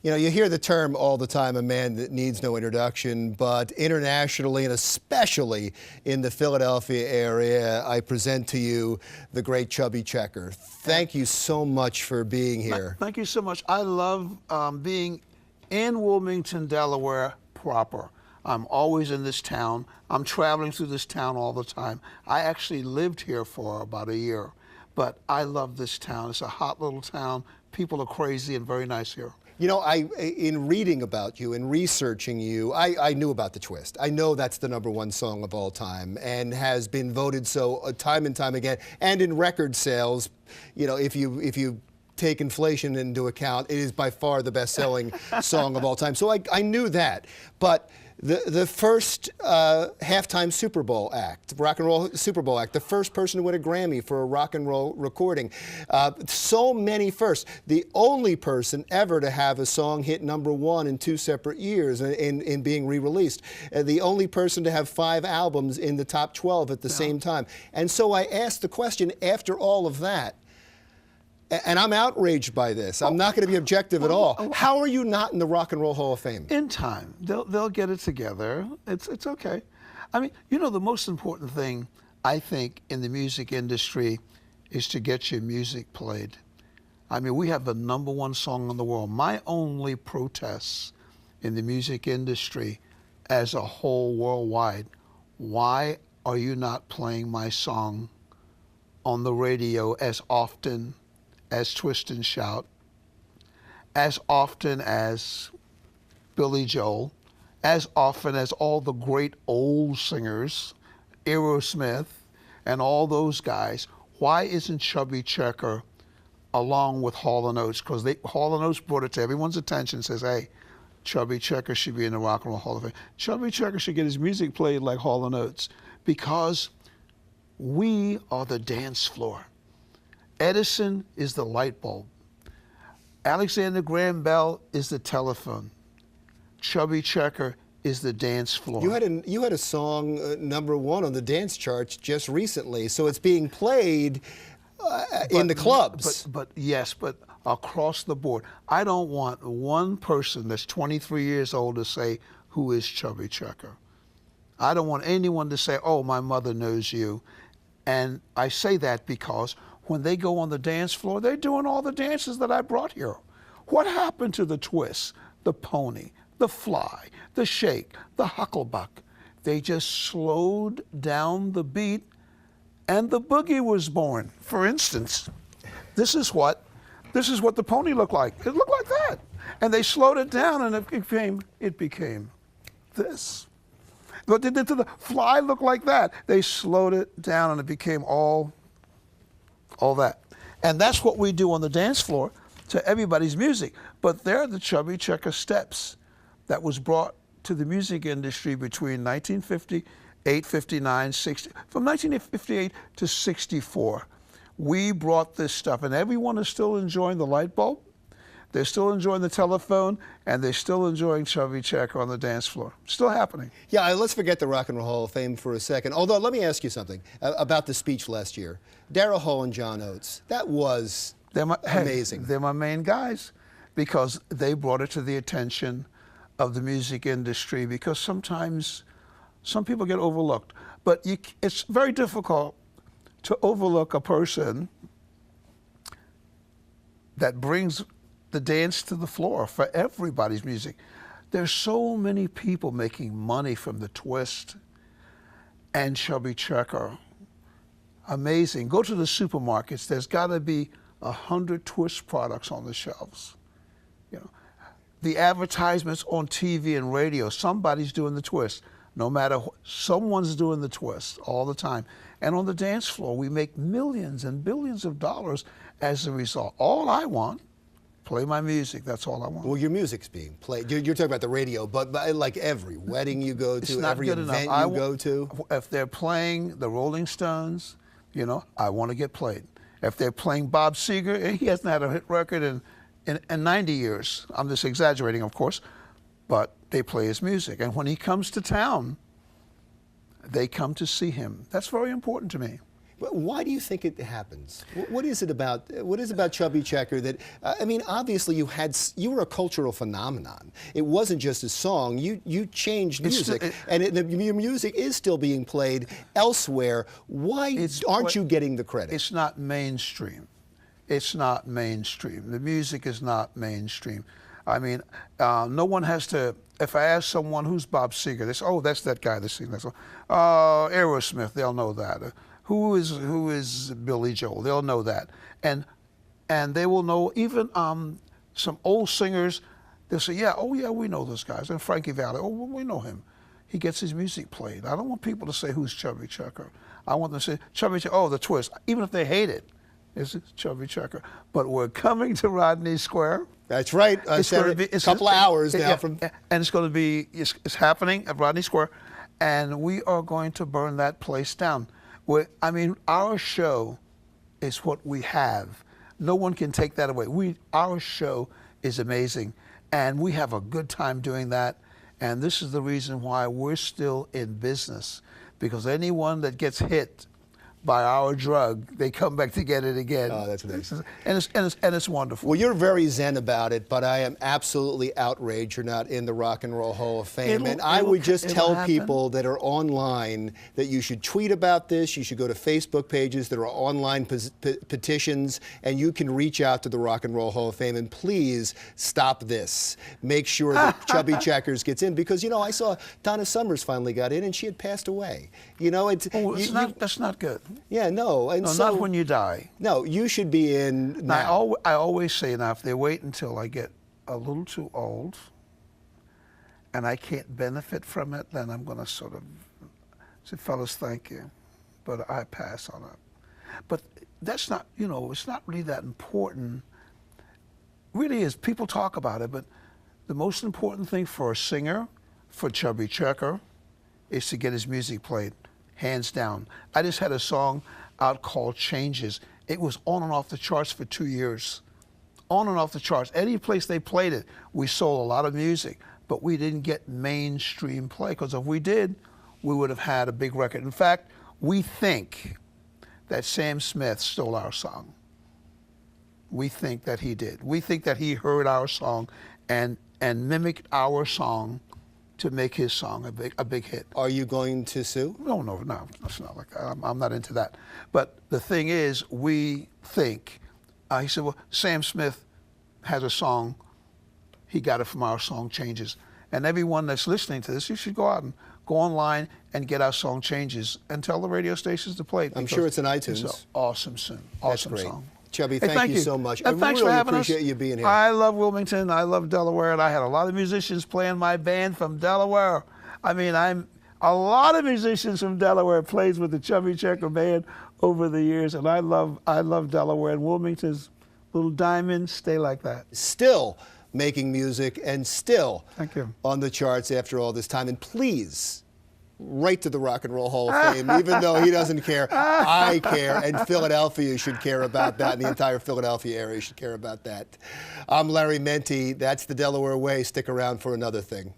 You know, you hear the term all the time, a man that needs no introduction, but internationally and especially in the Philadelphia area, I present to you the great Chubby Checker. Thank you so much for being here. Thank you so much. I love being in Wilmington, Delaware proper. I'm always in this town. I'm traveling through this town all the time. I actually lived here for about a year, but I love this town. It's a hot little town. People are crazy and very nice here. You know, in reading about you and researching you, I knew about The Twist. I know that's the #1 song of all time and has been voted so time and time again. And in record sales, you know, if you take inflation into account, it is by far the best-selling song of all time. So I knew that. But the first halftime Super Bowl act, rock and roll Super Bowl act, the first person to win a Grammy for a rock and roll recording. So many firsts. The only person ever to have a song hit #1 in 2 separate years in being re-released. The only person to have 5 albums in the top 12 at the same time. And so I asked the question, after all of that, and I'm outraged by this. I'm not going to be objective at all. How are you not in the Rock and Roll Hall of Fame? In time. They'll get it together. It's okay. I mean, you know, the most important thing, I think, in the music industry is to get your music played. I mean, we have the #1 song in the world. My only protest in the music industry as a whole worldwide, why are you not playing my song on the radio as often as Twist and Shout, as often as Billy Joel, as often as all the great old singers, Aerosmith, and all those guys? Why isn't Chubby Checker along with Hall & Oates? Because Hall & Oates brought it to everyone's attention, says, hey, Chubby Checker should be in the Rock and Roll Hall of Fame. Chubby Checker should get his music played like Hall & Oates, because we are the dance floor. Edison is the light bulb. Alexander Graham Bell is the telephone. Chubby Checker is the dance floor. You had a song #1 on the dance charts just recently, so it's being played in the clubs. But yes, but across the board. I don't want one person that's 23 years old to say, who is Chubby Checker? I don't want anyone to say, oh, my mother knows you. And I say that because when they go on the dance floor, they're doing all the dances that I brought here. What happened to the twist, the pony, the fly, the shake, the hucklebuck? They just slowed down the beat and the boogie was born. For instance, this is what the pony looked like. It looked like that. And they slowed it down and it became this. What they did to the fly looked like that. They slowed it down and it became all that. And that's what we do on the dance floor to everybody's music. But they're the Chubby Checker steps that was brought to the music industry between 1958, 59, 60. From 1958 to 64, we brought this stuff, and everyone is still enjoying the light bulb. They're still enjoying the telephone, and they're still enjoying Chubby Checker on the dance floor. Still happening. Yeah, let's forget the Rock and Roll Hall of Fame for a second. Although, let me ask you something about the speech last year. Daryl Hall and John Oates, that was amazing. They're my main guys because they brought it to the attention of the music industry, because sometimes some people get overlooked. But it's very difficult to overlook a person that brings the dance to the floor for everybody's music. There's so many people making money from the Twist and Chubby Checker. Amazing. Go to the supermarkets. There's got to be 100 Twist products on the shelves. You know, the advertisements on TV and radio. Somebody's doing the Twist. No matter someone's doing the Twist all the time. And on the dance floor, we make millions and billions of dollars as a result. All I want. Play my music, that's all I want. Well, your music's being played. You're talking about the radio, but like every wedding you go to, every event you go to. If they're playing the Rolling Stones, you know, I want to get played. If they're playing Bob Seger, he hasn't had a hit record in 90 years. I'm just exaggerating, of course, but they play his music. And when he comes to town, they come to see him. That's very important to me. But why do you think it happens? What is it about Chubby Checker that, I mean, obviously you were a cultural phenomenon. It wasn't just a song. You changed music, your music is still being played elsewhere. Why aren't you getting the credit? It's not mainstream. It's not mainstream. The music is not mainstream. I mean, no one has to. If I ask someone who's Bob Seger, they say, "Oh, that's that guy that sings that song." Aerosmith, they'll know that. Who is Billy Joel? They'll know that, and they will know even some old singers. They'll say, "Yeah, oh yeah, we know those guys." And Frankie Valli, "Oh, well, we know him. He gets his music played." I don't want people to say who's Chubby Checker. I want them to say Chubby Checker. Oh, the Twist. Even if they hate it, it's Chubby Checker. But we're coming to Rodney Square. That's right. It's a couple of hours now from. And it's going to be. It's happening at Rodney Square, and we are going to burn that place down. I mean, our show is what we have. No one can take that away. Our show is amazing, and we have a good time doing that. And this is the reason why we're still in business, because anyone that gets hit by our drug, they come back to get it again. Oh, that's amazing. And it's wonderful. Well, you're very zen about it, but I am absolutely outraged you're not in the Rock and Roll Hall of Fame. And I would just tell people that are online that you should tweet about this. You should go to Facebook pages. There are online petitions, and you can reach out to the Rock and Roll Hall of Fame. And please stop this. Make sure that Chubby Checkers gets in, because I saw Donna Summers finally got in, and she had passed away. That's not good. Yeah, no. And no, not when you die. No, you should be in now. I always say, now, if they wait until I get a little too old and I can't benefit from it, then I'm going to sort of say, fellas, thank you, but I pass on it. But that's not, it's not really that important. Really is. People talk about it, but the most important thing for a singer, for Chubby Checker, is to get his music played. Hands down. I just had a song out called Changes. It was on and off the charts for 2 years. On and off the charts. Any place they played it, we sold a lot of music, but we didn't get mainstream play, because if we did, we would have had a big record. In fact, we think that Sam Smith stole our song. We think that he did. We think that he heard our song and mimicked our song to make his song a big hit. Are you going to sue? No, it's not like that. I'm not into that. But the thing is, we think, he said, well, Sam Smith has a song, he got it from our song Changes. And everyone that's listening to this, you should go out and go online and get our song Changes and tell the radio stations to play it. I'm sure it's in iTunes. It's an awesome song. Awesome song. Chubby, thank you so much. And thanks really for having appreciate us. You being here. I love Wilmington. I love Delaware, and I had a lot of musicians playing my band from Delaware. I mean, a lot of musicians from Delaware plays with the Chubby Checker band over the years, and I love Delaware, and Wilmington's little diamond. Stay like that. Still making music and still thank you. On the charts after all this time. And please, right to the Rock and Roll Hall of Fame, even though he doesn't care. I care, and Philadelphia should care about that, and the entire Philadelphia area should care about that. I'm Larry Menti. That's the Delaware Way. Stick around for another thing.